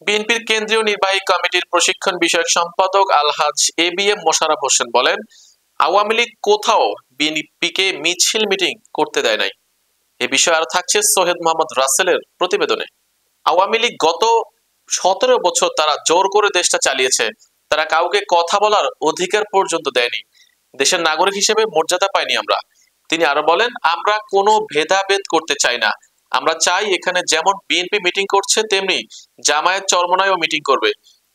বিএনপির কেন্দ্রীয় নির্বাহী কমিটির প্রশিক্ষণ বিষয়ক সম্পাদক আলহাজ এবিএম মোশাররফ হোসেন বলেন, আওয়ামী লীগ কোথাও বিএনপিকে মিছিল মিটিং করতে দেয় নাই। এ বিষয়ে আরো থাকছে সোহেদ মোহাম্মদ রাসেলের প্রতিবেদনে। আওয়ামী লীগ গত 17 বছর তারা জোর করে দেশটা চালিয়েছে। তারা কাউকে কথা বলার অধিকার পর্যন্ত দেয়নি। দেশের নাগরিক হিসেবে মর্যাদা পাইনি আমরা। তিনি আরো বলেন, আমরা কোনো ভেদাভেদ করতে চাই না। আমরা চাই এখানে যেমন বিএনপি মিটিং করছে তেমনি জামায়াত চরমনায়ও মিটিং করবে।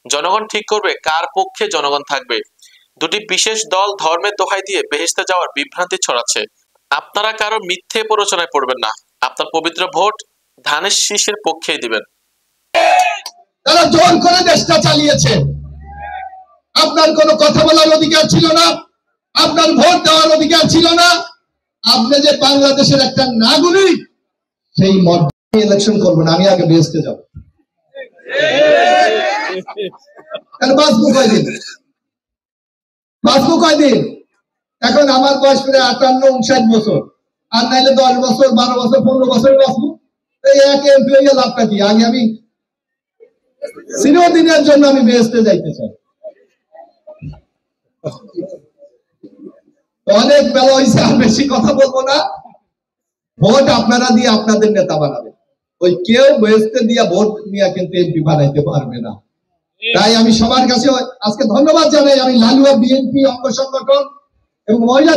জনগণ ঠিক করবে কার পক্ষে জনগণ থাকবে। দুটি বিশেষ দল ধর্মের দোহাই দিয়ে বেহেশতে যাওয়ার বিভ্রান্তি ছড়াচ্ছে। আপনারা কারো মিথ্যে প্ররোচনায় পড়বেন না। আপনার পবিত্র ভোট ধানের শীষের পক্ষেই দিবেন। তারা জোর করে দেশটা চালিয়েছে। আপনার কোনো কথা বলার অধিকার ছিল না, আপনার ভোট দেওয়ার অধিকার ছিল না। আপনি যে বাংলাদেশের একটা নাগরিক, সেই মর্যাদা ইলেকশন করবেন, আমি আগে বেহেশতে যাব। বাঁচবো কয়দিন? বাঁচবো কয়দিন? এখন আমার বয়স প্রায় 58-59 বছর, আর নাইলে 10 বছর 12 বছর 15 বছর বাঁচবো। এই এক এমপি হয়ে লাভটা কি? আগে আমি চিরদিনের জন্য আমি বেহেশতে যাইতে চাই। অনেক বেলা হয়েছে, আর বেশি কথা বলবো না। ভোট আপনারা দিয়ে আপনাদের নেতা বানাবেন। ওই কেউ বেহেশতে দিয়ে ভোট নিয়ে কিন্তু এমপি বানাইতে পারবে না। তাই আমি সবার কাছে আজকে ধন্যবাদ জানাই। আমি লালুয়া বিএনপি অঙ্গ সংগঠন এবং মহিলা